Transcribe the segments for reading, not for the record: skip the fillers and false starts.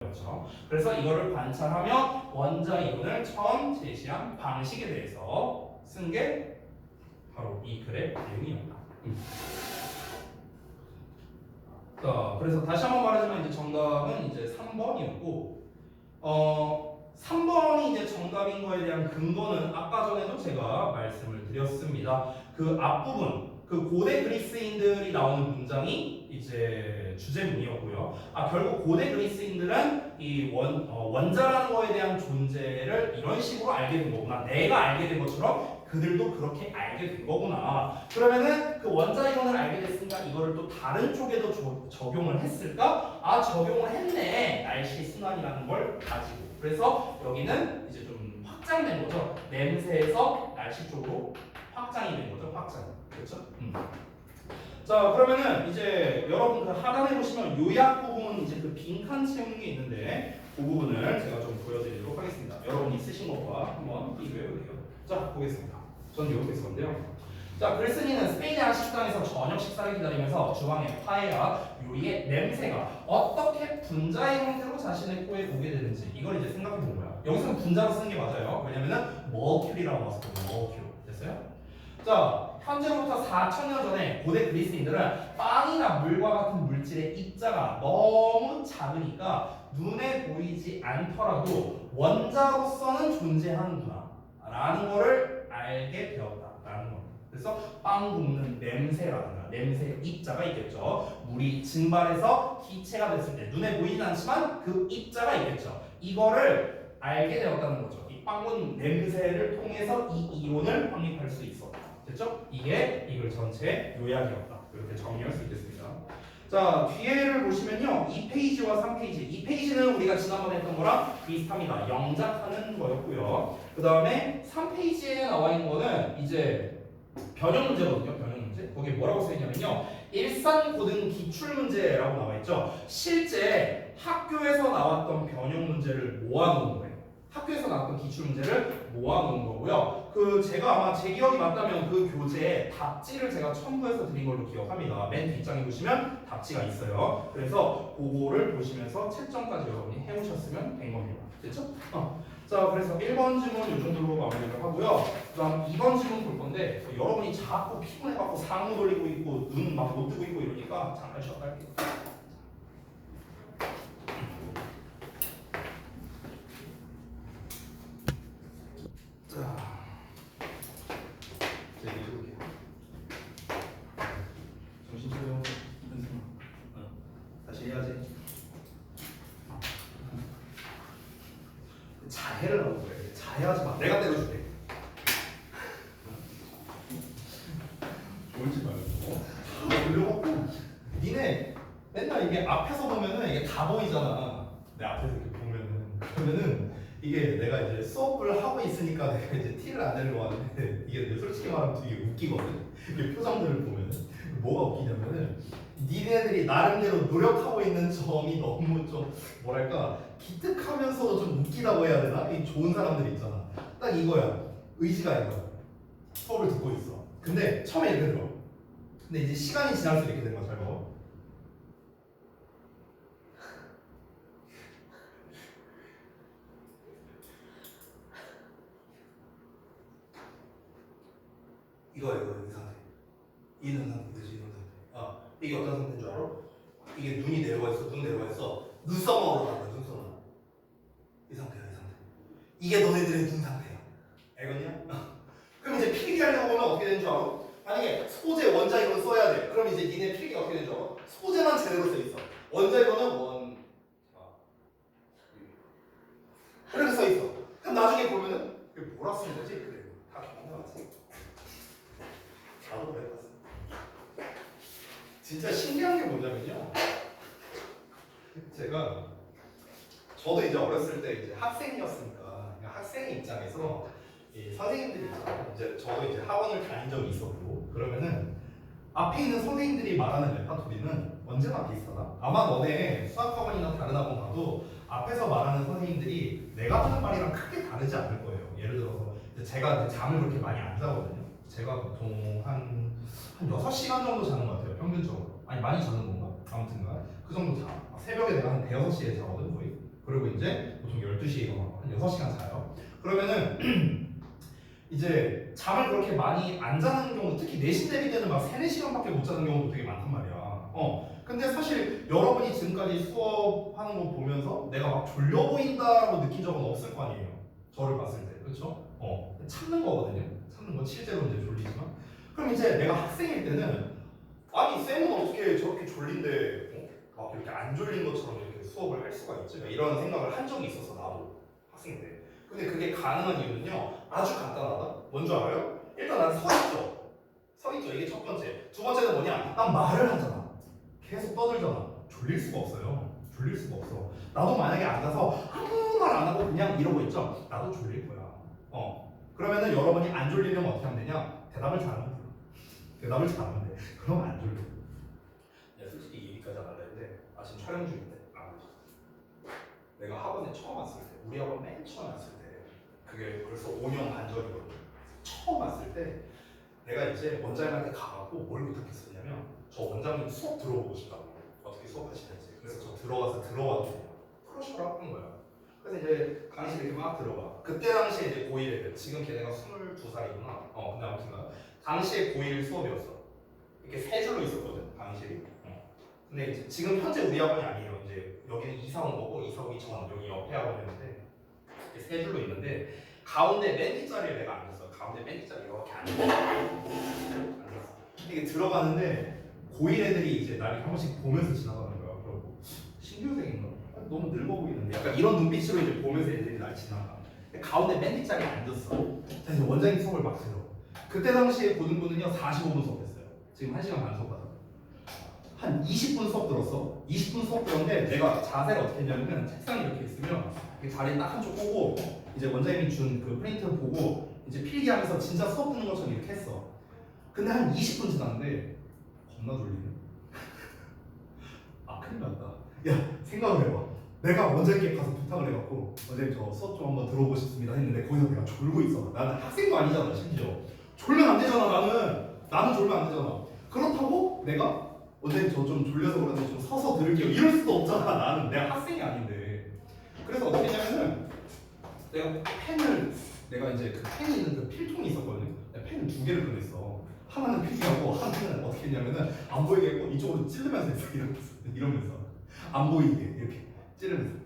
그렇죠. 그래서 이거를 관찰하며 원자 이론을 처음 제시한 방식에 대해서 쓴 게 바로 이 글의 내용이었다. 자, 그래서 다시 한번 말하자면 이제 정답은 이제 3번이었고, 3번이 이제 정답인 거에 대한 근거는 아까 전에도 제가 말씀을 드렸습니다. 그 앞부분, 그 고대 그리스인들이 나오는 문장이 이제 주제문이었고요. 결국 고대 그리스인들은 이 원자라는 거에 대한 존재를 이런 식으로 알게 된 거구나. 내가 알게 된 것처럼 그들도 그렇게 알게 된 거구나. 그러면은 그 원자 이론을 알게 됐으니까 이거를 또 다른 쪽에도 적용을 했을까? 적용을 했네. 날씨 순환이라는 걸 가지고. 그래서 여기는 이제 좀 확장된 거죠. 냄새에서 날씨 쪽으로 확장이 된 거죠. 확장. 그렇죠? 자, 그러면은 이제 여러분 그 하단에 보시면 요약 부분 이제 그 빈칸 채우는 게 있는데 그 부분을 제가 좀 보여드리도록 하겠습니다. 여러분이 쓰신 것과 한번 비교해 볼게요. 자, 보겠습니다. 저는 이렇게 쓸 건데요. 자, 글쓴이는 스페인의 식당에서 저녁 식사를 기다리면서 주방의 파에야 요리의 냄새가 어떻게 분자의 형태로 자신의 코에 오게 되는지 이걸 이제 생각해 본 거야. 여기서는 분자로 쓰는 게 맞아요. 왜냐면은 머큐리라고 나왔거든요. 머큐리. 됐어요? 자, 현재로부터 4,000년 전에 고대 그리스인들은 빵이나 물과 같은 물질의 입자가 너무 작으니까 눈에 보이지 않더라도 원자로서는 존재하는구나 라는 거를 알게 되었다라는 겁니다. 그래서 빵 굽는 냄새라든가 냄새 입자가 있겠죠. 물이 증발해서 기체가 됐을 때 눈에 보이진 않지만 그 입자가 있겠죠. 이거를 알게 되었다는 거죠. 이 빵 굽는 냄새를 통해서 이 이론을 확립할 수 있어. 됐죠? 이게 이글 전체의 요약이었다. 이렇게 정리할 수 있겠습니다. 자, 뒤에를 보시면요. 2페이지와 3페이지. 2페이지는 우리가 지난번에 했던 거랑 비슷합니다. 영작하는 거였고요. 그 다음에 3페이지에 나와 있는 거는 이제 변형 문제거든요. 변형 문제. 거기에 뭐라고 써있냐면요. 일산 고등 기출 문제라고 나와 있죠. 실제 학교에서 나왔던 변형 문제를 모아놓은 거예요. 학교에서 나왔던 기출 문제를 모아놓은 거고요. 그 제가 아마 제 기억이 맞다면 그 교재에 답지를 제가 첨부해서 드린 걸로 기억합니다. 맨 뒷장에 보시면 답지가 있어요. 그래서 그거를 보시면서 채점까지 여러분이 해오셨으면 된 겁니다. 됐죠? 자, 그래서 1번 질문 이 정도로 마무리를 하고요. 그 다음 2번 질문 볼 건데 여러분이 자꾸 피곤해갖고 상무 돌리고 있고 눈 막 못 뜨고 있고 이러니까 잠깐 쉬었다 할게요. 자, 제가 해볼게요. 정신 차려. 다시 해야지. 자해를 하고 그래. 자해하지 마. 내가 때려줄게. 울지 말고. 놀려갖고 니네 맨날 이게 앞에서 보면은 이게 다 보이잖아. 내 앞에서 이렇게 보면은 그러면은 이게 내가 이제 수업을 하고 있으니까 내가 이제 티를 안 내려고 하는데 이게 솔직히 말하면 되게 웃기거든. 이게 표정들을 보면은 뭐가 웃기냐면은 니네들이 나름대로 노력하고 있는 점이 너무 좀 뭐랄까 기특하면서도 좀 웃기다고 해야 되나? 이 좋은 사람들이 있잖아. 딱 이거야. 의지가 이거야. 수업을 듣고 있어. 근데 처음에 이렇게 들어. 근데 이제 시간이 지날수록 이렇게 되는 거야. 잘 봐. 이거 이 상태. 이런 상태지 이런 상태. 이게 어떤 상태인 줄 알아? 이게 눈이 내려와 있어. 눈 내려와 있어. 눈썹으로 가는 거야. 눈썹으로. 이 상태야 이 상태. 이게 너네들의 눈 상태야. 알겠냐? 그럼 이제 필기하려고 보면 어떻게 되는 줄 알아? 만약에 소재 원자 이론 써야 돼. 그럼 이제 니네 필기가 어떻게 되는 줄 알아? 소재만 제대로 써 있어. 원자 이론은 원. 이렇게 써 있어. 그럼 나중에 보면은 이게 뭐라 쓴 거지? 그래. 다 기억나지. 나도 그래. 진짜 신기한 게 뭐냐면요. 저도 이제 어렸을 때 이제 학생이었으니까 학생 입장에서 이 선생님들이 있잖아요. 이제 저도 이제 학원을 다닌 적이 있었고 그러면은 앞에 있는 선생님들이 말하는 레파토리는 언제나 비슷하다. 아마 너네 수학학원이나 다른 학원 가도 앞에서 말하는 선생님들이 내가 하는 말이랑 크게 다르지 않을 거예요. 예를 들어서 제가 이제 잠을 그렇게 많이 안 자거든요. 제가 보통 한 6시간 정도 자는 것 같아요. 평균적으로. 아니 많이 자는 건가? 아무튼가 그 정도 자. 새벽에 내가 한 대여섯 시에 자거든 거의. 6시간 자요. 그러면은 이제 잠을 그렇게 많이 안 자는 경우, 특히 내신 대비 때는 막 3, 4시간밖에 못 자는 경우도 되게 많단 말이야. 근데 사실 여러분이 지금까지 수업하는 거 보면서 내가 막 졸려 보인다라고 느낀 적은 없을 거 아니에요. 저를 봤을 때, 그렇죠? 참는 거거든요. 참는 건 실제로 이제 졸리지만. 그럼 이제 내가 학생일 때는 아니 쌤은 어떻게 저렇게 졸린데 막 이렇게 안 졸린 것처럼 이렇게 수업을 할 수가 있지? 이런 생각을 한 적이 있었어 나도 학생 때. 근데 그게 가능한 이유는요 아주 간단하다. 뭔지 알아요? 일단 난 서 있죠. 서 있죠. 이게 첫 번째. 두 번째는 뭐냐? 난 말을 하잖아. 계속 떠들잖아. 졸릴 수가 없어요. 졸릴 수가 없어. 나도 만약에 앉아서 아무 말 안 하고 그냥 이러고 있죠. 나도 졸릴 거야. 그러면은 여러분이 안 졸리면 어떻게 하면 되냐? 대답을 잘하면 돼. 대답을 잘하면 돼. 그럼 안 졸려. 야, 솔직히 이 얘기까지 안 하려는데 지금 촬영 중인데 내가 학원에 처음 왔을 때, 우리 학원 맨 처음 왔을 때, 그게 벌써 5년 반 전이거든. 처음 왔을 때 내가 이제 원장님한테 가갖고 뭘 부탁했었냐면 저 원장님 수업 들어보고 싶다고. 어떻게 수업하시는지. 그래서 저 들어와도 풀어주라 한 거야. 그래서 이제 강의실 이렇게 막 들어가. 그때 당시에 이제 고1 애들, 지금 걔네가 22살이구나. 근데 아무튼간 당시에 고1 수업이었어. 이렇게 세 줄로 있었거든 강의실이. 근데 이제 지금 현재 우리 학원이 아니에요. 이제 여기는 이사 온 거고 이사 오기 전 여기 옆에 학원이었는데 이렇게 세 줄로 있는데 가운데 맨 뒷자리에 내가 앉았어. 가운데 맨 뒷자리에 이렇게 앉았어. 이게 들어가는데 고1 애들이 이제 나를 한 번씩 보면서 지나가는 거야. 그러고 신규생인가? 너무 늙어 보이는데 약간 이런 눈빛으로 이제 보면서 애들이 날 지나가. 가운데 맨 뒷자리에 앉았어. 자 이제 원장님 수업을 막 들어. 그때 당시에 고등부는요 45분 수업했어요. 지금 1시간 반 수업 받아. 한 20분 수업 들었어. 20분 수업 들었는데 내가 자세를 어떻게 했냐면 책상이 이렇게 있으면 자리 딱 한쪽 꼬고 이제 원장님이 준 그 프린트를 보고 이제 필기하면서 진짜 수업 듣는 것처럼 이렇게 했어. 근데 한 20분 지났는데 겁나 졸리네. 큰일 났다. 야 생각을 해봐. 내가 원장님께 가서 부탁을 해갖고 원장님 저 수업 좀 한번 들어보고 싶습니다 했는데 거기서 내가 졸고 있어. 나는 학생도 아니잖아 심지어. 졸면 안 되잖아 나는 졸면 안 되잖아. 그렇다고 내가 원장님 저 좀 졸려서 그런데 좀 서서 들을게요 이럴 수도 없잖아. 나는 내가 학생이 아닌데. 그래서 어떻게 했냐면은 내가 이제 그 펜이 있는 그 필통이 있었거든. 내가 펜을 2개를 꺼냈어. 하나는 필기하고 하나는 어떻게 했냐면은 안 보이게 했고 이쪽으로 찌르면서 했어. 이러면서 안 보이게 이렇게 찌르면서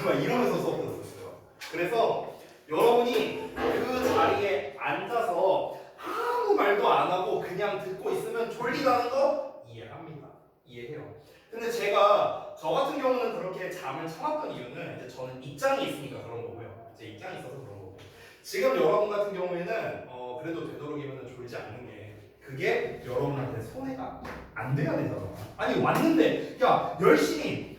막 이러면서 수업 들었어요. 그래서 여러분이 그 자리에 앉아서 아무 말도 안 하고 그냥 듣고 있으면 졸리다는 거 이해합니다. 이해해요. 근데 제가 저 같은 경우는 그렇게 잠을 참았던 이유는 이제 저는 입장이 있으니까 그런 거고요. 제 입장이 있어서 그런 거고. 지금 여러분 같은 경우에는 그래도 되도록이면 졸지 않는 게 그게 여러분한테 손해가 안 돼야 되잖아. 아니 왔는데 야 열심히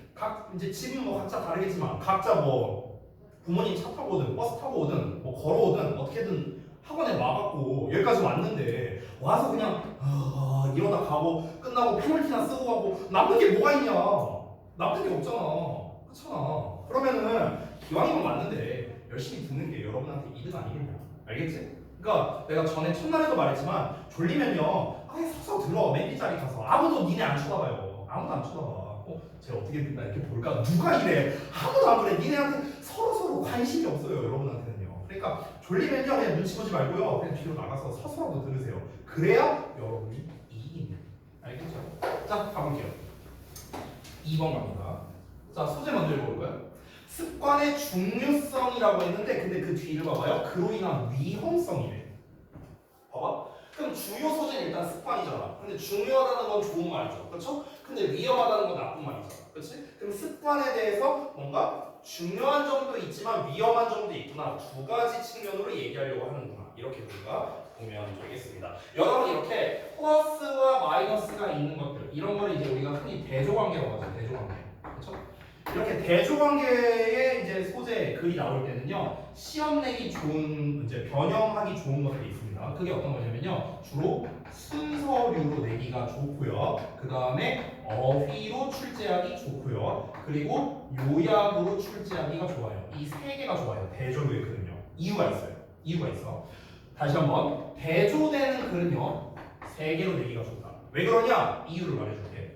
이제 집은 뭐 각자 다르겠지만 각자 뭐 부모님 차 타고 오든 버스 타고 오든 뭐 걸어오든 어떻게든 학원에 와갖고 여기까지 왔는데 와서 그냥 이러다 가고 끝나고 페널티나 쓰고 가고 남는 게 뭐가 있냐. 남는 게 없잖아. 그렇잖아. 그러면은 기왕이면 왔는데 열심히 듣는 게 여러분한테 이득 아니겠냐. 알겠지? 그러니까 내가 전에 첫날에도 말했지만 졸리면요 아예 서서 들어. 맨 뒷자리 가서 아무도 니네 안 쳐다봐요. 아무도 안 쳐다봐. 쟤 어떻게 듣나 이렇게 볼까? 누가 이래? 아무도 안 그래. 니네한테 서로 관심이 없어요. 여러분한테는요. 그러니까 졸리면요 그냥 눈치 보지 말고요 그냥 뒤로 나가서 서서라도 들으세요. 그래야 여러분이 이깁니다. 알겠죠? 자 가볼게요. 2번 갑니다. 자 소재 먼저 읽어볼까요? 습관의 중요성이라고 했는데 근데 그 뒤를 봐봐요. 그로 인한 위험성이래. 봐봐. 그럼 주요 소재는 일단 습관이잖아. 근데 중요하다는 건 좋은 말이죠. 그렇죠? 근데 위험하다는 건 나쁜 말이잖아. 그렇지? 그럼 습관에 대해서 뭔가 중요한 점도 있지만 위험한 점도 있구나. 두 가지 측면으로 얘기하려고 하는구나. 이렇게 우리가 보면 되겠습니다. 여러분 이렇게 플러스와 마이너스가 있는 것들 이런 거를 이제 우리가 흔히 대조관계라고 하죠. 대조관계. 그렇죠? 이렇게 대조관계의 이제 소재 글이 나올 때는요 시험 내기 좋은 이제 변형하기 좋은 것들이 있습니다. 그게 어떤 거냐면요 주로 순서류로 내기가 좋고요. 그 다음에 어휘로 출제하기 좋고요. 그리고 요약으로 출제하기가 좋아요. 이 세 개가 좋아요. 대조류의 글은요. 이유가 있어요. 이유가 있어. 다시 한번 대조되는 글은요 세 개로 내기가 좋다. 왜 그러냐? 이유를 말해줄게.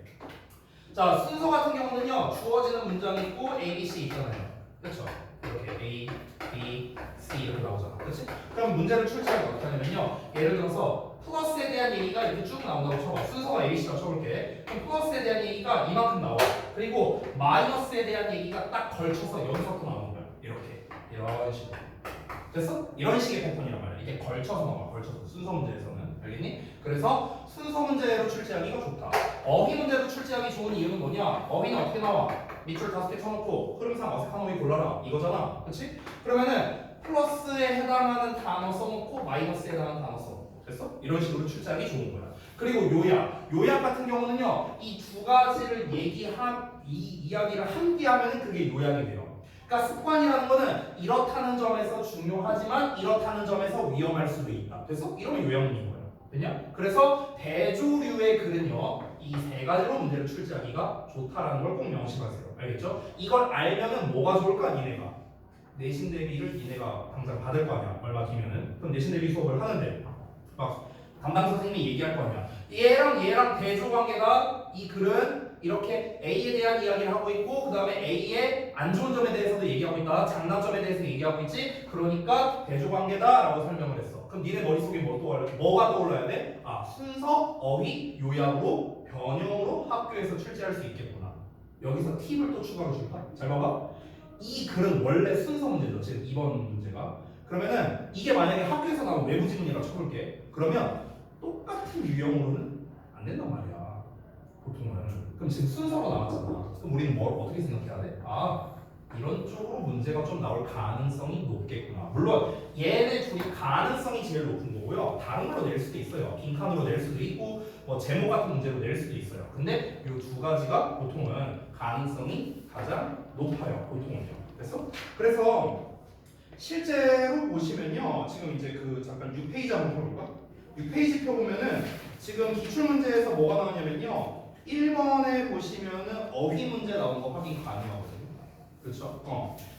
자 순서 같은 경우는요 주어지는 문장이 있고 A, B, C 있잖아요. 그렇죠? 이렇게 A, B, C 이렇게 나오잖아. 그렇지? 그럼 문제를 출제할 때 어떻게 하냐면요. 예를 들어서 플러스에 대한 얘기가 이렇게 쭉 나온다고 쳐봐. 순서가 ABC라고 쳐볼게. 그럼 플러스에 대한 얘기가 이만큼 나와. 그리고 마이너스에 대한 얘기가 딱 걸쳐서 여기서부터 나오는 거야. 이렇게. 이런 식으로. 됐어? 이런 식의 패턴이란 말이야. 이게 걸쳐서 나와. 걸쳐서. 순서 문제에서는. 알겠니? 그래서 순서 문제로 출제하기가 좋다. 어휘 문제로 출제하기 좋은 이유는 뭐냐? 어휘는 어떻게 나와? 밑줄 5개 쳐놓고 흐름상 어색한 어휘 골라라. 이거잖아. 그치? 그러면은 플러스에 해당하는 단어 써놓고 마이너스에 해당하는 단어 써놓고. 됐어? 이런 식으로 출제하기 좋은 거야. 그리고 요약. 요약 같은 경우는요. 이 두 가지를 이야기를 함께 하면은 그게 요약이 돼요. 그러니까 습관이라는 거는 이렇다는 점에서 중요하지만 이렇다는 점에서 위험할 수도 있다. 됐어? 이러면 요약문인 거예요. 됐냐? 그래서 대조류의 글은요. 이 세 가지로 문제를 출제하기가 좋다라는 걸 꼭 명심하세요. 알겠죠? 이걸 알면은 뭐가 좋을까? 니네가 내신 대비를 니네가 당장 받을 거 아니야. 얼마 뒤면은. 그럼 내신 대비 수업을 하는데 막 담당 선생님이 얘기할 거 아니야. 얘랑 대조 관계가 이 글은 이렇게 A에 대한 이야기를 하고 있고 그 다음에 A의 안 좋은 점에 대해서도 얘기하고 있다. 장단점에 대해서 얘기하고 있지. 그러니까 대조 관계다라고 설명을 했어. 그럼 니네 머릿속에 뭐가 떠올라야 돼? 아, 순서, 어휘, 요약으로 변형으로 학교에서 출제할 수 있겠구나. 여기서 팁을 또 추가로 줄까? 잘 봐봐. 이 글은 원래 순서 문제죠. 지금 2번 문제가. 그러면은 이게 만약에 학교에서 나온 외부 지문이라고 쳐볼게. 그러면 똑같은 유형으로는 안 된단 말이야. 보통은. 그럼 지금 순서로 나왔잖아. 그럼 우리는 뭘 어떻게 생각해야 돼? 아, 이런 쪽으로 문제가 좀 나올 가능성이 높겠구나. 물론 얘네 둘이 가능성이 제일 높은 거고요. 다른 걸로 낼 수도 있어요. 빈칸으로 낼 수도 있고 뭐 제목 같은 문제로 낼 수도 있어요. 근데 이 두 가지가 보통은 가능성이 가장 높아요. 보통은요. 그래서 실제로 보시면요. 지금 이제 그 잠깐 6페이지 한번 펴볼까? 6페이지 펴보면은 지금 기출문제에서 뭐가 나오냐면요. 1번에 보시면은 어휘 문제 나온 거 확인 가능하거든요. 그렇죠?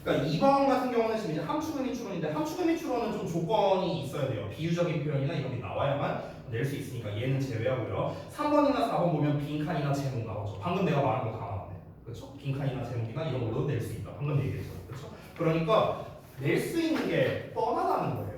그러니까 2번 같은 경우는 지금 이제 함축의미 추론인데 함축의미 추론은 좀 조건이 있어야 돼요. 비유적인 표현이나 이런 게 나와야만 낼 수 있으니까 얘는 제외하고요. 3번이나 4번 보면 빈칸이나 제목 나오죠. 방금 내가 말한 거 다 나왔네. 그렇죠? 빈칸이나 제목이나 이런 걸로 낼 수 있다. 방금 얘기했죠. 그렇죠? 그러니까 낼 수 있는 게 뻔하다는 거예요.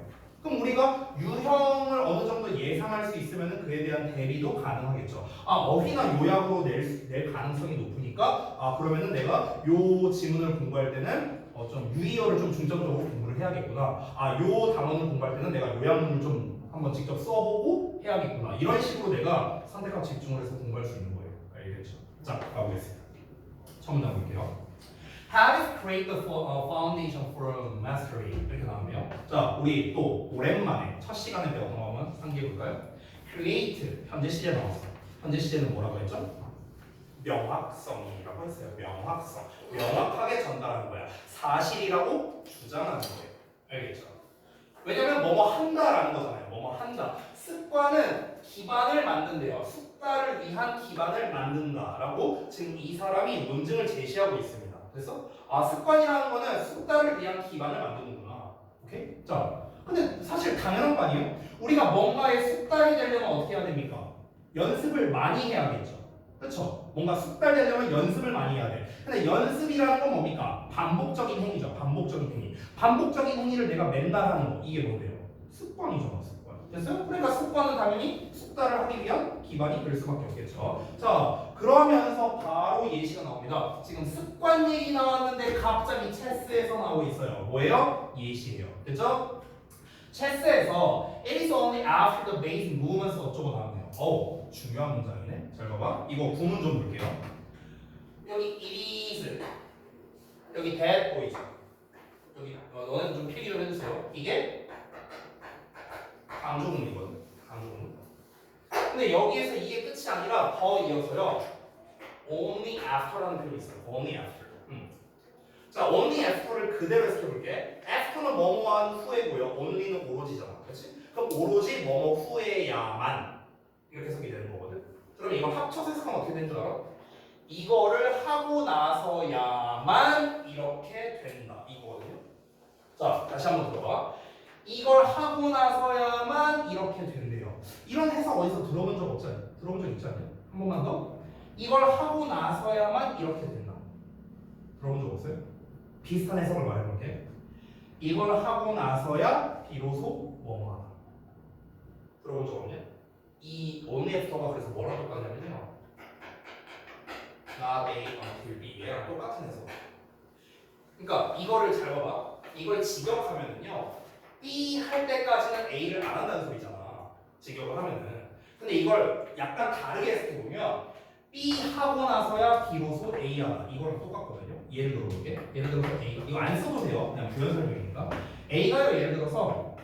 그럼 우리가 유형을 어느 정도 예상할 수 있으면 그에 대한 대비도 가능하겠죠. 아, 어휘나 요약으로 낼 가능성이 높으니까 아, 그러면은 내가 요 지문을 공부할 때는 좀 유의어를 좀 중점적으로 공부를 해야겠구나. 아, 요 단어를 공부할 때는 내가 요약문을 좀 한번 직접 써보고 해야겠구나. 이런 식으로 내가 선택하고 집중을 해서 공부할 수 있는 거예요. 알겠죠? 자, 가보겠습니다. 처음 나볼게요. How to create the foundation for mastery 이렇게 나오네요. 자, 우리 또 오랜만에 첫 시간에 배웠던 거 한번 상기해 볼까요? Create 현재 시제 나왔어. 현재 시제는 뭐라고 했죠? 명확성이라고 했어요. 명확성. 명확하게 전달하는 거야. 사실이라고 주장하는 거예요. 알겠죠? 왜냐면 뭐뭐 한다라는 거잖아요. 뭐뭐 한다. 습관은 기반을 만든대요. 숙달을 위한 기반을 만든다라고 지금 이 사람이 논증을 제시하고 있습니다. 그래서 아, 습관이라는 거는 숙달을 위한 기반을 만드는구나. 오케이? 자, 근데 사실 당연한 거 아니에요? 우리가 뭔가에 숙달이 되려면 어떻게 해야 됩니까? 연습을 많이 해야겠죠. 그렇죠? 뭔가 숙달되려면 연습을 많이 해야 돼. 근데 연습이라는 건 뭡니까? 반복적인 행위죠. 반복적인 행위. 반복적인 행위를 내가 맨날 하는 거. 이게 뭔데요? 습관이잖아. 습관. 됐어요? 그러니까 습관은 당연히 숙달을 하기 위한 기반이 될 수밖에 없겠죠. 자, 그러면서 바로 예시가 나옵니다. 지금 습관 얘기 나왔는데 갑자기 체스에서 나오고 있어요. 뭐예요? 예시예요. 됐죠? 체스에서 it is only after the basic movements 어쩌고 나왔네요. 중요한 문장이네. 잘 봐봐. 이거 구문 좀 볼게요. 여기 it is 여기 that 보이죠? 여기 너네는 좀 필기 좀 해주세요. 이게 강조문이거든. 강조문. 근데 여기에서 이게 끝이 아니라 더 이어서요. only after라는 표현이 있어요. only after. 자, only after를 그대로 해석해볼게. after는 뭐뭐한 후에고요. only는 오로지잖아. 그렇지? 그럼 오로지 뭐뭐 후에야만 이렇게 해석이 되는 거거든. 그럼 이거 합쳐서 해석하면 어떻게 되는 줄 알아? 이거를 하고 나서야만 이렇게 된다. 이거거든요. 자, 다시 한번 들어봐. 이걸 하고 나서야만 이렇게 된대요. 이런 해석 어디서 들어본 적 없지 않아요? 들어본 적 있지 않아요? 한 번만 더. 이걸 하고 나서야만 이렇게 된다. 들어본 적 없어요? 비슷한 해석을 말해볼게. 이걸 하고 나서야 비로소 뭐뭐하다. 들어본 적 없냐? 이 only after가 그래서 뭐랑 똑같냐면요. not A until B 얘랑 똑같은 해석. 그러니까 이거를 잘 봐봐. 이걸 직역하면은요. B 할 때까지는 A를 안 한다는 소리잖아. 직역을 하면은. 근데 이걸 약간 다르게 해석해 보면 B 하고 나서야 비로소 A 하다. 이거랑 똑같거든요. 예를 들어볼게. 예를 들어서 A 이거 안 써도 돼요. 그냥 부연 설명이니까. A가요. 예를 들어서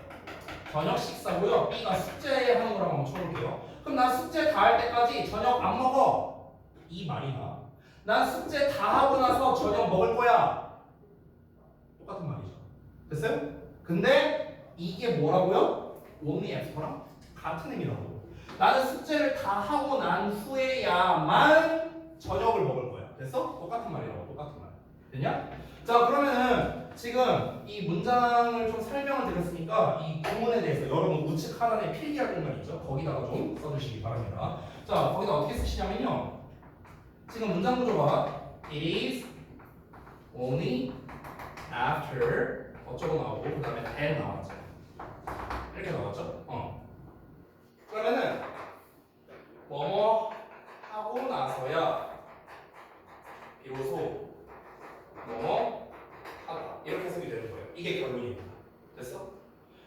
저녁 식사고요. B가 숙제 하는 거라고 한번 쳐볼게요. 그럼 난 숙제 다 할 때까지 저녁 안 먹어. 이 말이나 난 숙제 다 하고 나서 저녁 먹을 거야. 똑같은 말이죠. 됐어요? 근데 이게 뭐라고요? only after랑 같은 의미라고. 나는 숙제를 다 하고 난 후에야만 저녁을 먹을 거야. 됐어? 똑같은 말이라고. 똑같은 말. 됐냐? 자 그러면은 지금 이 문장을 좀 설명을 드렸으니까 이 구문에 대해서 여러분 우측 하단에 필기할 공간 있죠? 거기다가 좀 써주시기 바랍니다. 자 거기다 어떻게 쓰시냐면요. 지금 문장 구조가 it is only after 어쩌고 나오고 그 다음에 then 나왔죠. 이렇게 나왔죠? 그러면은 뭐뭐 하고 나서야 비로소 뭐뭐 하다 이렇게 해석이 되는 거예요. 이게 결론입니다. 됐어?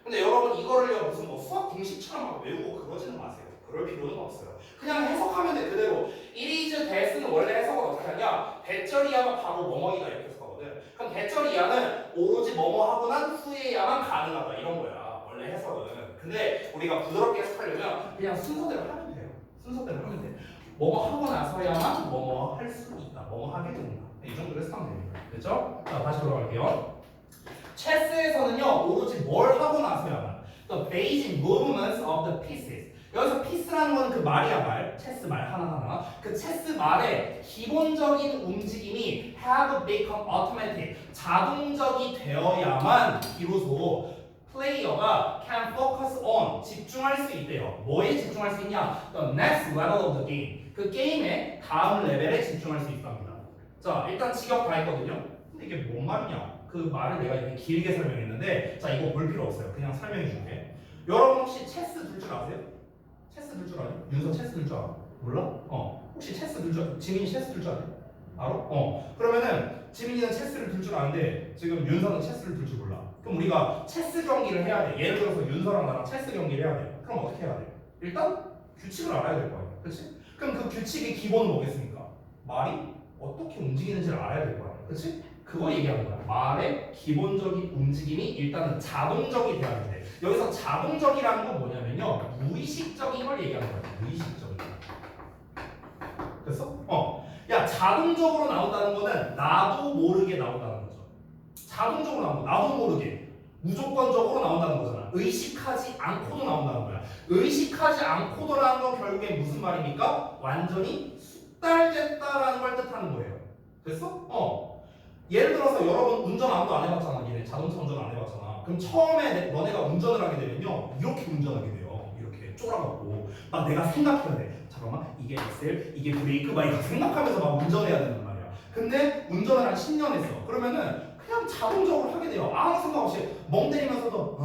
근데 여러분 이거를요 무슨 뭐 수학 공식처럼 막 외우고 그러지는 마세요. 그럴 필요는 없어요. 그냥 해석하면 돼 그대로. it is that은 원래 해석을 어떻게 하냐? 대절이야가 바로 뭐뭐이다 이렇게 해석하거든. 그럼 대절이야는 오로지 뭐뭐 하고 난 후에야만 가능하다 이런 거야. 원래 해석은. 근데 우리가 부드럽게 해석하려면 그냥 순서대로 하면 돼요. 순서대로 하면 돼. 뭐뭐 하고 나서야만 뭐뭐 할 수 있다. 뭐뭐 하게 된다. 이 정도로 해석하면 됩니다. 됐죠? 자 다시 돌아갈게요. 체스에서는요 오로지 뭘 하고 나서야만 the basic movements of the pieces 여기서 피스라는 건 그 말이야 말 체스 말 하나하나 그 체스 말의 기본적인 움직임이 have become automatic 자동적이 되어야만 비로소 플레이어가 can focus on 집중할 수 있대요. 뭐에 집중할 수 있냐? The next level of the game 그 게임의 다음 레벨에 집중할 수 있답니다. 자 일단 직역 다 했거든요. 근데 이게 뭔 말이냐? 그 말을 내가 이렇게 길게 설명했는데 자 이거 볼 필요 없어요. 그냥 설명해 줄게. 여러분 혹시 체스 둘 줄 아세요? 체스 둘 줄 아니? 윤서 체스 둘 줄 알아? 몰라? 혹시 체스 둘 줄 지민이 체스 둘 줄 아니? 알아? 그러면은 지민이는 체스를 둘 줄 아는데 지금 윤서는 체스를 둘 줄 몰라. 그럼 우리가 체스 경기를 해야 돼. 예를 들어서 윤서랑 나랑 체스 경기를 해야 돼. 그럼 어떻게 해야 돼? 일단 규칙을 알아야 될 거 아니야. 그렇지? 그럼 그 규칙의 기본은 뭐겠습니까? 말이 어떻게 움직이는지를 알아야 될 거 아니야. 그렇지? 그거 얘기하는 거야. 말의 기본적인 움직임이 일단은 자동적이 돼야 되는데 여기서 자동적이라는 건 뭐냐면요 무의식적인 걸 얘기하는 거야. 무의식적인 거. 됐어? 야 자동적으로 나온다는 거는 나도 모르게 나온다는 거죠. 자동적으로 나온다. 나도 모르게 무조건적으로 나온다는 거잖아. 의식하지 않고도 나온다는 거야. 의식하지 않고도라는 건 결국에 무슨 말입니까? 완전히 숙달됐다라는 걸 뜻하는 거예요. 됐어? 예를 들어서 여러분 운전 아무도 안 해봤잖아. 얘네 자동차 운전 안 해봤잖아. 그럼 처음에 너네가 운전을 하게 되면요 이렇게 운전하게 돼요. 이렇게 쫄아갖고 막 내가 생각해야 돼. 잠깐만 이게 엑셀, 이게 브레이크 막 이렇게 생각하면서 막 운전해야 된단 말이야. 근데 운전을 한 10년 했어. 그러면은 그냥 자동적으로 하게 돼요. 아무 생각 없이 멍 때리면서도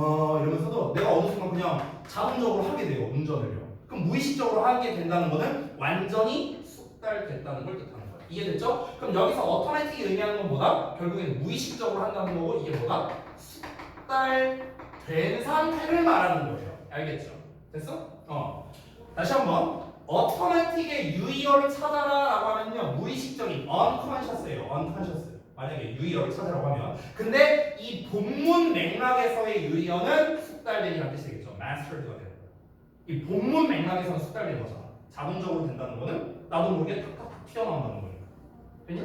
이러면서도 내가 어느 순간 그냥 자동적으로 하게 돼요. 운전을요. 그럼 무의식적으로 하게 된다는 거는 완전히 숙달됐다는 걸 뜻하는 거예요. 이해됐죠? 그럼 여기서 어토매틱이 의미하는 건 뭐다? 결국엔 무의식적으로 한다는 거고 이게 뭐다? 숙달된 상태를 말하는 거예요. 알겠죠? 됐어? 다시 한번 어토매틱의 유의어를 찾아라 라고 하면요 무의식적인 unconscious예요. unconscious. 만약에 유의어를 찾으라고 하면 근데 이 본문 맥락에서의 유의어는 숙달된이라는 뜻이 되겠죠. mastered가 되는 거예요. 이 본문 맥락에서는 숙달된 거잖아. 자동적으로 된다는 거는 나도 모르게 탁탁 튀어나온다는 거니까. 됐냐?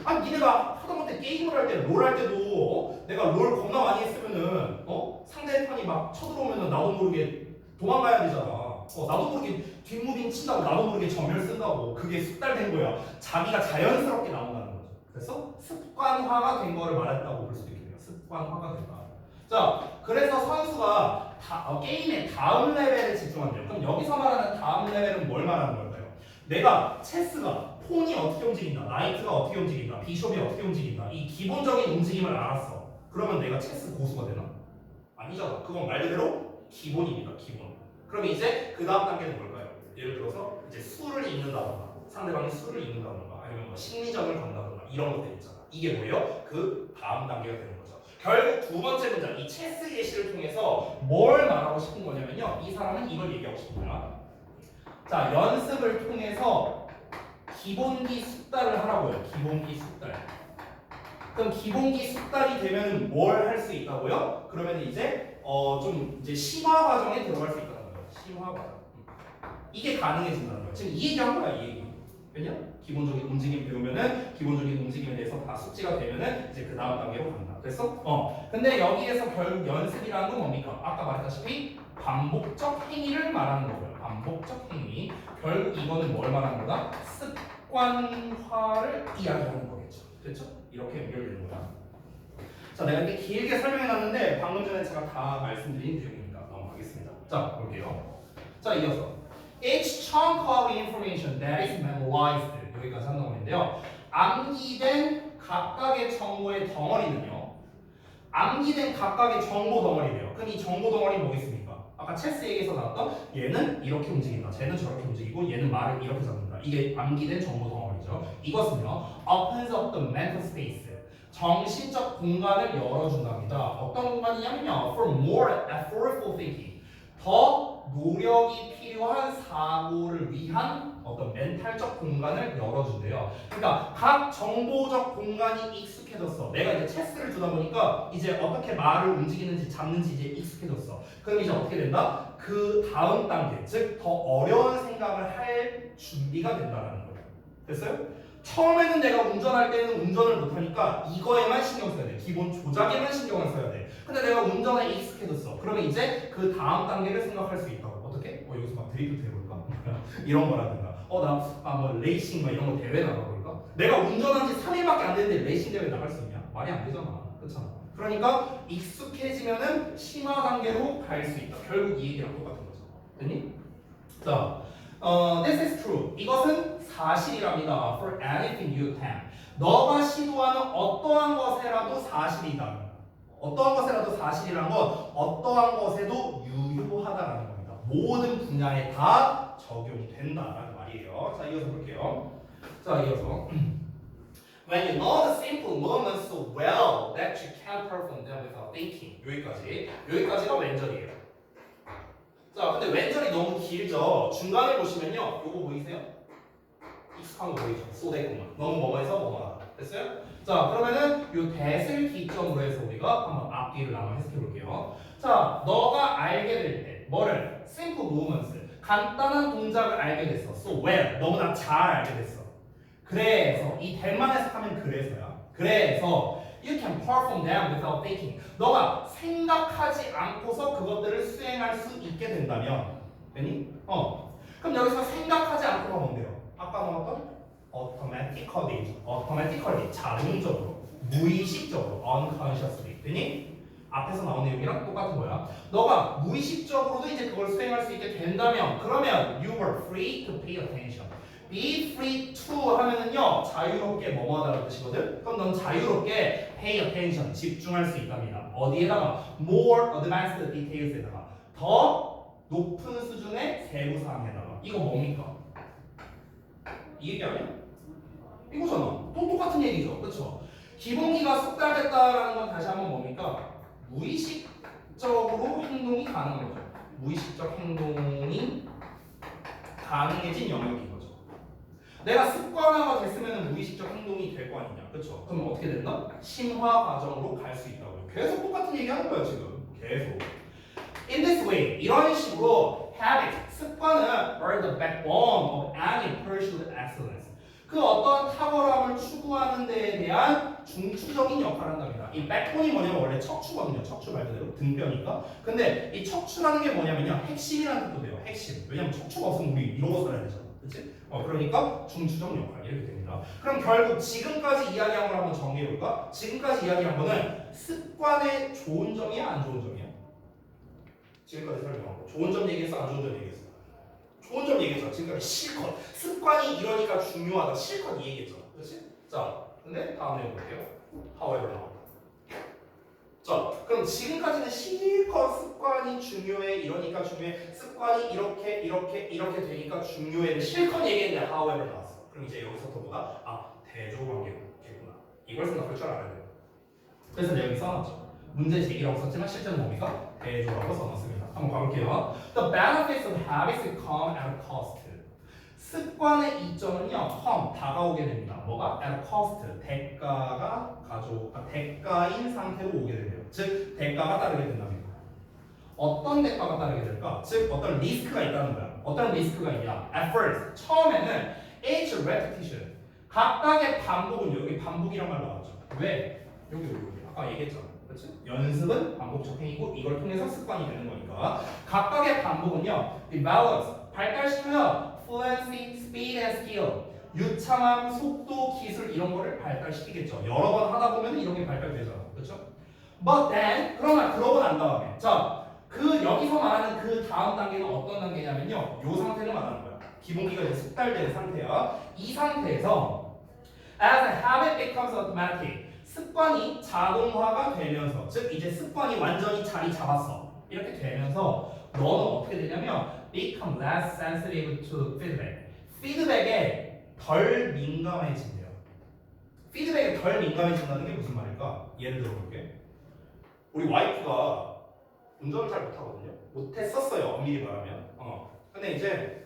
아니 니네가 하다못해 게임을 할 때 롤 할 때도 내가 롤 겁나 많이 했으면은 상대편이 막 쳐들어오면은 나도 모르게 도망가야 되잖아. 나도 모르게 뒷무빙 친다고 나도 모르게 전멸 쓴다고 그게 숙달된 거야. 자기가 자연스럽게 나온다는 거죠. 그래서 습관화가 된 거를 말했다고 볼 수도 있겠네요. 습관화가 된다. 자, 그래서 선수가 게임의 다음 레벨에 집중한대요. 그럼 여기서 말하는 다음 레벨은 뭘 말하는 걸까요? 내가 체스가 폰이 어떻게 움직인다, 나이트가 어떻게 움직인다, 비숍이 어떻게 움직인다, 이 기본적인 움직임을 알았어. 그러면 내가 체스 고수가 되나? 아니잖아. 그건 말 그대로 기본입니다. 기본. 그럼 이제 그 다음 단계는 뭘까요? 예를 들어서 이제 수를 읽는다던가 상대방이 수를 읽는다던가 아니면 뭐 심리전을 건다던가 이런 것들 있잖아. 이게 뭐예요? 그 다음 단계가 되는 거죠. 결국 두 번째 문장, 이 체스 예시를 통해서 뭘 말하고 싶은 거냐면요. 이 사람은 이걸 얘기하고 싶은 거야. 자, 연습을 통해서 기본기 숙달을 하라고요. 기본기 숙달. 그럼 기본기 숙달이 되면 뭘 할 수 있다고요? 그러면 이제 좀 이제 심화 과정에 들어갈 수 있다는 거예요. 심화 과정. 이게 가능해진다는 거예요. 지금 이 얘기한 거야, 이 얘기. 왜냐? 기본적인 움직임 배우면은 기본적인 움직임에 대해서 다 숙지가 되면은 이제 그 다음 단계로 간다. 됐어? 근데 여기에서 결국 연습이라는 건 뭡니까? 아까 말했다시피 반복적 행위를 말하는 거고요. 반복적 행위. 결국 이거는 뭘 말하는 거다? 습관화를 이야기하는 거겠죠. 됐죠? 이렇게 연결되는 거야. 자, 내가 이렇게 길게 설명해놨는데 방금 전에 제가 다 말씀드린 내용이니까 넘어가겠습니다. 자, 볼게요. 자, 이어서 Each chunk of information that is memorized 여기까지 한 덩어리인데요. 암기된 각각의 정보의 덩어리는요. 암기된 각각의 정보 덩어리래요. 그럼 이 정보 덩어리 뭐겠습니까? 아까 체스 얘기에서 나왔던 얘는 이렇게 움직인다, 쟤는 저렇게 움직이고 얘는 말을 이렇게 잡는다. 이게 암기된 정보 덩어리죠. 이것은요, opens up the mental space, 정신적 공간을 열어준답니다. 어떤 공간이냐면요, for more effortful thinking, 더 노력이 필요한 사고를 위한 어떤 멘탈적 공간을 열어준대요. 그러니까 각 정보적 공간이 익숙해졌어. 내가 이제 체스를 두다 보니까 이제 어떻게 말을 움직이는지 잡는지 이제 익숙해졌어. 그럼 이제 어떻게 된다? 그 다음 단계, 즉 더 어려운 생각을 할 준비가 된다는 거예요. 됐어요? 처음에는 내가 운전할 때는 운전을 못하니까 이거에만 신경 써야 돼. 기본 조작에만 신경을 써야 돼. 근데 내가 운전에 익숙해졌어. 그러면 이제 그 다음 단계를 생각할 수 있다고. 어떻게? 여기서 막 드리프트 해볼까? 이런 거라든가. 뭐 레이싱 막 이런 거 대회 나가볼까? 내가 운전한 지 3일밖에 안 됐는데 레이싱 대회 나갈 수 있냐? 말이 안 되잖아. 그렇잖아. 그러니까 익숙해지면은 심화 단계로 갈 수 있다. 결국 이 얘기랑 똑같은 거죠. 됐니? 자, this is true. 이것은 사실이랍니다. For anything you can. 너가 시도하는 어떠한 것에라도 사실이다. 어떠한 것에라도 사실이란 건 어떠한 것에도 유효하다라는 겁니다. 모든 분야에 다 적용이 된다라는 말이에요. 자, 이어서 볼게요. 자, 이어서 When you know the simple movements so well that you can perform them without thinking. 여기까지가 왼절이에요. 자, 근데 왼절이 너무 길죠. 중간에 보시면요, 요거 보이세요? 익숙한 거 보이죠? 쏘대구만. 너무 뭐뭐해서 뭐뭐하다. 됐어요? 자, 그러면은 요 that을 기점으로 해서 우리가 한번 앞뒤를 나눠 해석해 볼게요. 자, 너가 알게 될 때 뭐를? simple movements. 간단한 동작을 알게 됐어. so well. 너무나 잘 알게 됐어. 그래서 이 that만 해석하면 그래서야. 그래서 you can perform them without thinking. 너가 생각하지 않고서 그것들을 수행할 수 있게 된다면, 되니? 그럼 여기서 생각하지 않고가 뭔데요? 아까 나왔던 automatically, 자동적으로, 무의식적으로, unconsciously, 되니? 앞에서 나온 내용이랑 똑같은 거야. 너가 무의식적으로도 이제 그걸 수행할 수 있게 된다면, 그러면 you were free to pay attention. Be free to 하면은요, 자유롭게 뭐뭐하다는 뜻이거든. 그럼 넌 자유롭게 pay attention, 집중할 수 있답니다. 어디에다가? more advanced details에다가, 더 높은 수준의 세부 사항에다가. 이거 뭡니까? 이 얘기 아니야? 이거잖아. 또 똑같은 얘기죠, 그렇죠? 기본기가 숙달됐다라는 건 다시 한번 뭡니까? 무의식적으로 행동이 가능한 거죠. 무의식적 행동이 가능해진 영역인 거죠. 내가 습관화가 됐으면 무의식적 행동이 될 거 아니냐, 그렇죠? 그럼 어떻게 된다? 심화 과정으로 갈 수 있다고요. 계속 똑같은 얘기 하는 거야 지금. 계속. In this way, 이런 식으로 habit, 습관은 are the backbone of any pursued excellence. 그 어떤 탁월함을 추구하는 데에 대한 중추적인 역할을 한답니다. 이 backbone이 뭐냐면 원래 척추거든요. 척추 말 그대로 등뼈니까. 근데 이 척추라는 게 뭐냐면요, 핵심이라는 뜻도 돼요. 핵심. 왜냐면 척추가 없으면 우리 이러고 살아야 되잖아. 그치? 그러니까 중추적 역할 이렇게 됩니다. 그럼 결국 지금까지 이야기한 걸 한번 정리해볼까? 지금까지 이야기한 거는 습관의 좋은 점이야, 안 좋은 점이야? 지금까지 설명하고 좋은 점 얘기했어, 안 좋은 점 얘기했어? 좋은 점 얘기했잖아. 지금까지 실컷. 습관이 이러니까 중요하다. 실컷 이 얘기했잖아. 그렇지? 자, 근데 다음 내용 볼게요. however 나와. 자, 그럼 지금까지는 실컷 습관이 중요해. 이러니까 중요해. 습관이 이렇게 되니까 중요해. 실컷 얘기했는데 however 나왔어. 그럼 이제 여기서부터 뭐다? 아, 대조관계구나. 이걸 생각할 줄 알아야 돼요. 그래서 내가 여기 써놨죠. 문제 제기라고 썼지만 실제는 뭡니까? 대조라고 써놨습니다. 한번 가볼게요. The benefits of habits come at a cost. 습관의 이점은요, come 다가오게 됩니다. 뭐가? at a cost 대가인 상태로 오게 돼요. 즉 대가가 따르게 된답니다. 어떤 대가가 따르게 될까? 즉 어떤 리스크가 있다는 거야. 어떤 리스크가 있냐? At first 처음에는 each repetition 각각의 반복은 여기 반복이란 말 나왔죠. 왜? 여기 아까 얘기했잖아. 그렇지? 연습은 반복적 행위고 이걸 통해서 습관이 되는 거니까 각각의 반복은요, develops 발달시켜요. fluency, speed and skill 유창함, 속도, 기술 이런 거를 발달시키겠죠. 여러 번 하다 보면 이런 게 발달되잖아. 그렇죠? But then 그러나 그러고 난 다음에 자, 그 여기서 말하는 그 다음 단계는 어떤 단계냐면요. 요 상태를 말하는 거야. 기본기가 이제 숙달된 상태야. 이 상태에서 as a habit becomes automatic 습관이 자동화가 되면서 즉 이제 습관이 완전히 자리 잡았어. 이렇게 되면서 너는 어떻게 되냐면 become less sensitive to feedback. 피드백에 덜 민감해진대요. 피드백에 덜 민감해진다는 게 무슨 말일까? 예를 들어볼게. 우리 와이프가 운전을 잘 못하거든요. 못했었어요. 엄밀히 말하면. 근데 이제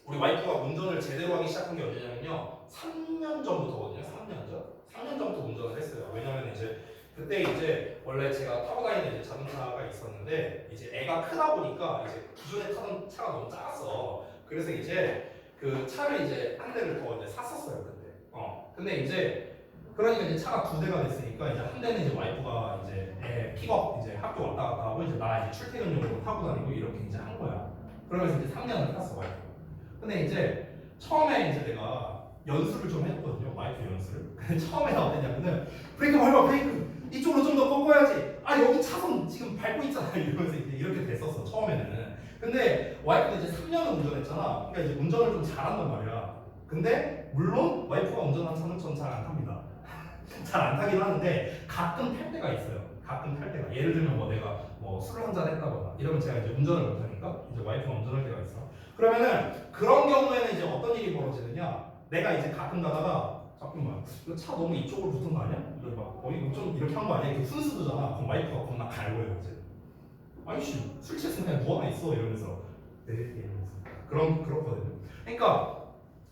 우리 와이프가 운전을 제대로 하기 시작한 게 언제냐면요. 3년 전부터거든요. 3년 전. 3년 전부터 운전을 했어요. 왜냐면 이제 그때 이제 원래 제가 타고 다니는 이제 자동차가 있었는데 이제 애가 크다 보니까 이제 기존에 타던 차가 너무 작았어. 그래서 이제 그 차를 이제 한 대를 더 이제 샀었어요 그때. 근데 이제 그러니까 이제 차가 두 대가 됐으니까 이제 한 대는 이제 와이프가 이제 애 픽업 이제 학교 왔다 갔다 하고 이제 나 이제 출퇴근용으로 타고 다니고 이렇게 이제 한 거야. 그러면서 이제 3년을 탔어 와이프. 근데 이제 처음에 이제 내가 연수를 좀 했거든요. 와이프 연수를. 근데 처음에 어땠냐면은 브레이크 밟아 브레이크 이쪽으로 좀 더 꺾어야지. 아 여기 차선 지금 밟고 있잖아 이러면서 이제 이렇게 됐었어 처음에는. 근데 와이프도 이제 3년을 운전했잖아. 그러니까 이제 운전을 좀 잘한단 말이야. 근데 물론 와이프가 운전한 차는 전 잘 안 탑니다. 잘 안 타긴 하는데 가끔 탈 때가 있어요. 가끔 탈 때가. 예를 들면 뭐 내가 뭐 술을 한잔 했다거나 이러면 제가 이제 운전을 못 하니까 이제 와이프가 운전할 때가 있어. 그러면은 그런 경우에는 이제 어떤 일이 벌어지느냐? 내가 이제 가끔 가다가 잠깐만 이거 차 너무 이쪽으로 붙은 거 아니야? 이거 막 거의 좀 이렇게 한 거 아니야? 이렇게 순수도잖아. 그럼 와이프가 겁나 갈고요 이제. 아이씨 술 취했으면 그냥 누워나 있어 이러면서 네 이러면서 그렇거든요. 그러니까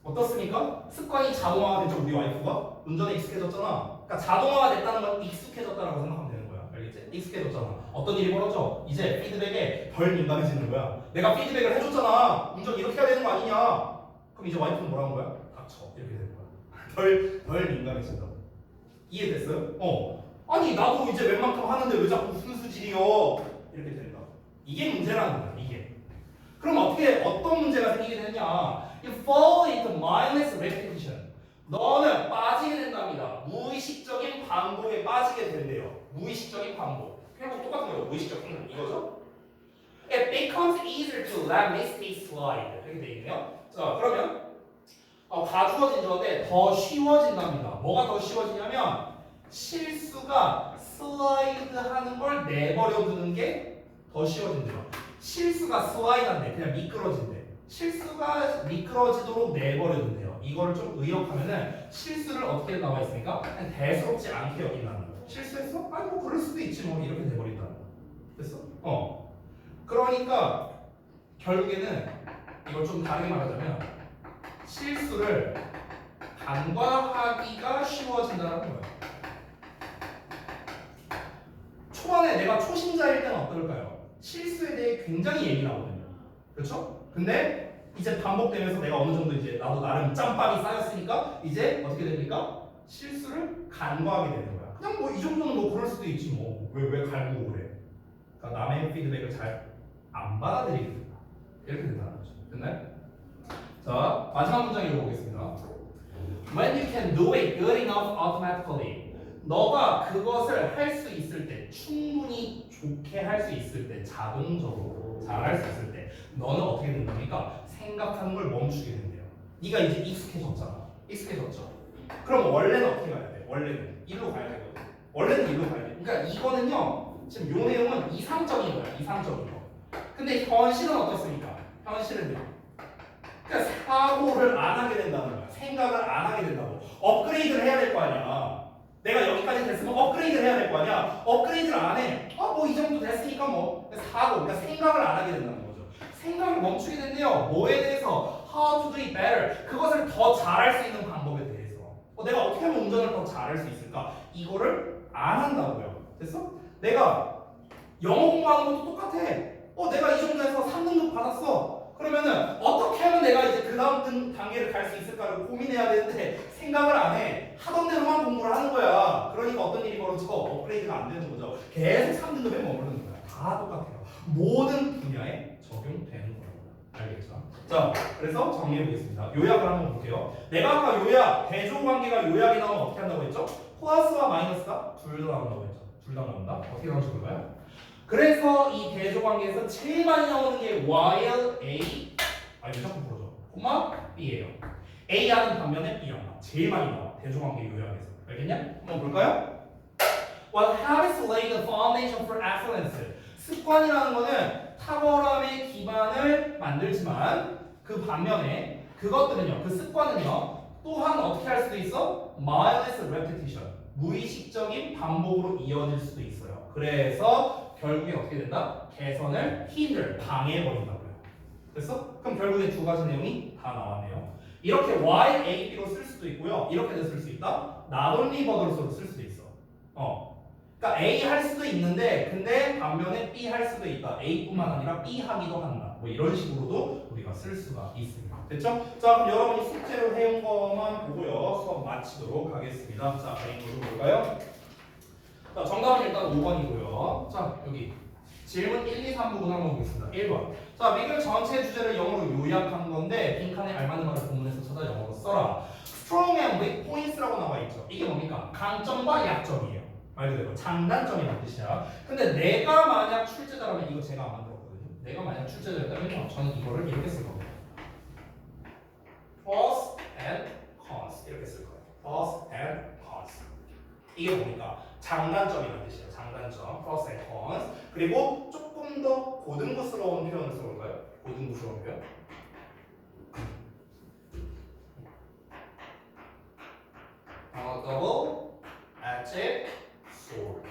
어떻습니까? 습관이 자동화가 됐죠. 우리 와이프가 운전에 익숙해졌잖아. 그러니까 자동화가 됐다는 건 익숙해졌다라고 생각하면 되는 거야. 알겠지? 익숙해졌잖아. 어떤 일이 벌어져? 이제 피드백에 덜 민감해지는 거야. 내가 피드백을 해줬잖아. 운전 이렇게 해야 되는 거 아니냐? 그럼 이제 와이프는 뭐라는 거야? 닥쳐 이렇게 되는 거야. 덜 민감해진다. 이해됐어요? 아니 나도 이제 웬만큼 하는데 왜 자꾸 순수질이여? 이렇게 된다. 이게 문제라는 거야. 이게. 그럼 어떤 문제가 생기게 되느냐? You fall into mindless repetition. 너는 빠지게 된답니다. 무의식적인 반복에 빠지게 된대요. 무의식적인 반복. 결국 똑같은 거예요. 무의식적 반복 이거죠? It becomes easier to let mistakes slide. 이렇게 돼 있네요. 자, 그러면 가주어진 저인데 더 쉬워진답니다. 뭐가 더 쉬워지냐면 실수가 슬라이드하는 걸 내버려두는 게 더 쉬워진대요. 실수가 슬라이드한데 그냥 미끄러진대. 실수가 미끄러지도록 내버려둔대요. 이거를 좀 의역하면은 실수를 어떻게 나와 있으니까 그냥 대수롭지 않게 여긴다는 거예요. 실수했어? 아니 뭐 그럴 수도 있지 뭐 이렇게 돼버린다는 거야. 됐어? 그러니까 결국에는 이걸 좀 다르게 말하자면 실수를 간과하기가 쉬워진다는 거예요. 초반에 내가 초심자일 때는 어떨까요? 실수에 대해 굉장히 예민하거든요. 그렇죠? 근데 이제 반복되면서 내가 어느 정도 이제 나도 나름 짬밥이 쌓였으니까 이제 어떻게 됩니까? 실수를 간과하게 되는 거야. 그냥 뭐 이 정도는 뭐 그럴 수도 있지 뭐. 왜 갈구고 그래? 그러니까 남의 피드백을 잘 안 받아들이게 된다. 이렇게 된다는 거죠. 됐나요? 자, 마지막 문장 읽어보겠습니다. When you can do it good enough automatically. 너가 그것을 할 수 있을 때, 충분히 좋게 할 수 있을 때, 자동적으로 잘 할 수 있을 때, 너는 어떻게 된답니까? 생각하는 걸 멈추게 된대요. 네가 이제 익숙해졌잖아. 익숙해졌죠. 그럼 원래는 어떻게 가야 돼? 원래는 일로 가야 되거든. 원래는 일로 가야 돼. 그러니까 이거는요. 지금 요 내용은 이상적인 거야. 이상적인 거. 근데 현실은 어떻습니까? 현실은요. 그러니까 사고를 안 하게 된다는 거야. 생각을 안 하게 된다고. 업그레이드를 해야 될 거 아니야. 내가 여기까지 됐으면 업그레이드를 해야 될 거 아니야. 업그레이드를 안 해. 뭐 이 정도 됐으니까 뭐 사고. 그러니까 생각을 안 하게 된다는 거죠. 생각을 멈추게 된대요. 뭐에 대해서? How to do it better. 그것을 더 잘할 수 있는 방법에 대해서. 내가 어떻게 하면 운전을 더 잘할 수 있을까? 이거를 안 한다고요. 됐어? 내가 영어 공부하는 것도 똑같아. 내가 이 정도에서 3등급 받았어. 그러면은 어떻게 하면 내가 이제 그 다음 단계를 갈 수 있을까를 고민해야 되는데 생각을 안 해. 하던 대로만 공부를 하는 거야. 그러니까 어떤 일이 벌어져? 업그레이드가 안 되는 거죠. 계속 3등급에 머무르는 거야. 다 똑같아요. 모든 분야에 적용되는 거예요. 알겠죠? 자, 그래서 정리해 보겠습니다. 요약을 한번 볼게요. 내가 아까 요약, 대조관계가 요약이 나오면 어떻게 한다고 했죠? 플러스와 마이너스가 둘 다 나온다고 했죠. 둘 다 나온다. 어떻게 나올지 볼까요? 그래서 이 대조관계에서 제일 많이 나오는 게 while A 무조건 풀어줘. 콤마 B예요. A 하는 반면에 B랑 제일 많이 나와. 대조관계 요약에서. 알겠냐? 한번 볼까요? What habits lay the foundation for excellence? 습관이라는 거는 탁월함의 기반을 만들지만 그 반면에 그것들은요, 그 습관은요, 또한 어떻게 할 수도 있어? mindless repetition. 무의식적인 반복으로 이어질 수도 있어요. 그래서 결국엔 어떻게 된다? 개선을 hinder, 방해해버린다고요. 됐어? 그럼 결국에 두 가지 내용이 다 나왔네요. 이렇게 Y, A, B로 쓸 수도 있고요. 이렇게 쓸 수 있다. not only but으로 쓸 수도 있어. 그러니까 A 할 수도 있는데 근데 반면에 B 할 수도 있다. A뿐만 아니라 B 하기도 한다. 뭐 이런 식으로도 우리가 쓸 수가 있습니다. 됐죠? 자, 그럼 여러분이 숙제로 해온 것만 보고요. 수업 마치도록 하겠습니다. 자, 메인으로 볼까요? 자, 정답은 일단 5번이고요. 자, 여기 질문 1, 2, 3 부분 한번 보겠습니다. 1번. 자, 미글 전체 주제를 영어로 요약한 건데 빈칸에 알맞는 말을 본문에서 찾아 영어로 써라. Strong and weak points라고 나와 있죠. 이게 뭡니까? 강점과 약점이에요. 말 그대로 장단점이라는 뜻이야. 근데 내가 만약 출제자라면 이거 제가 안 만들었거든요. 내가 만약 출제자였다면 저는 이거를 이렇게 쓸 겁니다. Pros and cons 이렇게 쓸 거예요. Pros and cons. 이게 뭡니까? 장단점이라는 뜻이에요. 장단점, pros and cons. 그리고 조금 더 고등부스러운 표현을 써볼까요? 고등부스러운 표현. double-edged sword.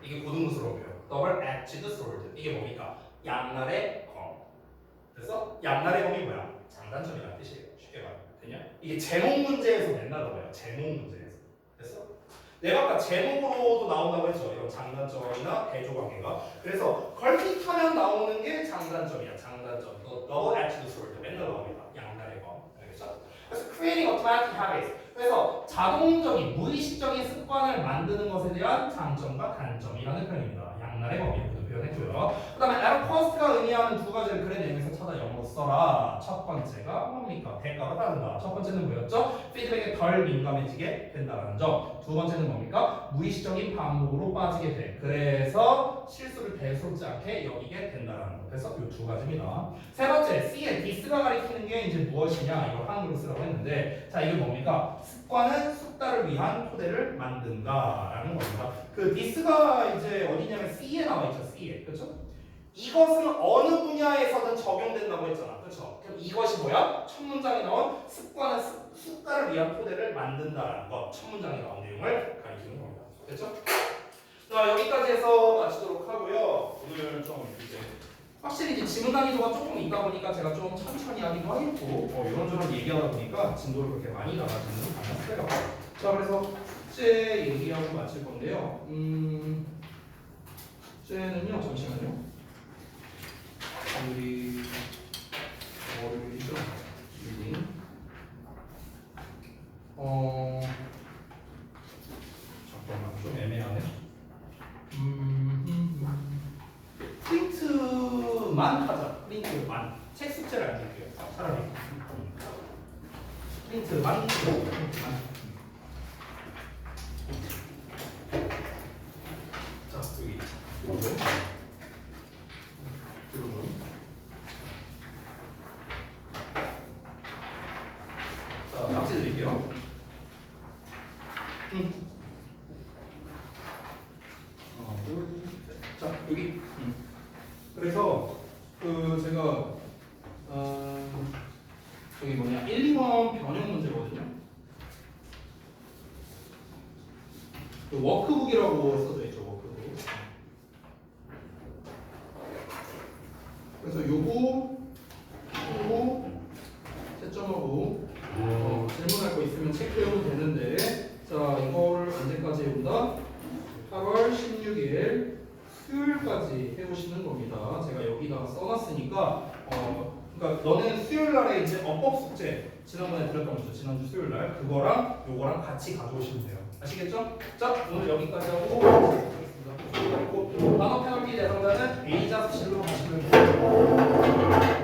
이게 고등부스러운 표현. double-edged sword. 이게 뭡니까? 양날의 검. 그래서 양날의 검이 뭐야? 장단점이라는 뜻이에요. 쉽게 말하면. 되냐? 이게 제목 문제에서 맨날 나와요. 제목 문제에서. 됐어? 내가 아까 제목으로도 나온다고 했죠. 이런 장단점이나 대조관계가. 그래서 걸핏하면 나오는 게 장단점이야. 장단점. double-edged sword. 맨날 나옵니다. 양날의 검. 알겠죠? 그래서 creating automatic habits. 그래서 자동적인, 무의식적인 습관을 만드는 것에 대한 장점과 단점이라는 표현입니다. 양날의 검이라고 표현했고요. 그 다음에 에러코스트가 의미하는 두 가지를 글의 내용에서 찾아 영어로 써라. 첫 번째가 뭡니까? 대가가 다르다. 첫 번째는 뭐였죠? 피드백에 덜 민감해지게 된다는 점. 두 번째는 뭡니까? 무의식적인 반복으로 빠지게 돼. 그래서 실수를 대수롭지 않게 여기게 된다는 거. 그래서 이 두 가지입니다. 세 번째, C의 디스가 가리키는 게 이제 무엇이냐? 이걸 한글로 쓰라고 했는데, 자, 이게 뭡니까? 습관은 숙달을 위한 토대를 만든다라는 겁니다. 그 디스가 이제 어디냐면 C에 나와 있죠. C에. 그렇죠? 이것은 어느 분야에서든 적용된다고 했잖아. 그렇죠? 그럼 이것이 뭐야? 첫 문장에 나온 습관은 숙달을 위한 토대를 만든다라는 것. 첫 문장에 나온 내용을 가리키는 겁니다. 됐죠? 자, 여기까지 해서 마치도록 하고요. 오늘 좀 이제 확실히 이제 지문 난이도가 조금 있다 보니까 제가 좀 천천히 하기도 하겠고 이런저런 얘기하다 보니까 진도를 그렇게 많이 나가지는 않았어요. 자, 그래서 숙제 얘기하고 마칠 건데요. 숙제는요, 잠시만요. 우리 월요일이죠. 리딩. 잠깐만, 좀 애매하네. 프린트만 하자. 프린트만. 책 숙제를 안 드릴게요. 차라리. 프린트만. 자, 여기. 여기. 그래서 그 제가 저기 뭐냐 1, 2번 변형 문제거든요. 그 워크북이라고 써져 있죠. 워크북. 그래서 요거 채점하고 질문할 거 있으면 체크해도 되는데 자 이거를 언제까지 해온다? 8월 16일 수요일까지 해오시는 겁니다. 제가 여기다가 써놨으니까 그러니까 너는 수요일 날에 이제 어법 숙제 지난번에 드렸던 거죠. 지난주 수요일 날 그거랑 요거랑 같이 가져오시면 돼요. 아시겠죠? 자 오늘 여기까지 하고 하겠습니다. 그리고 단어 페널티 대상자는 A자 수실로 가시면 됩니다.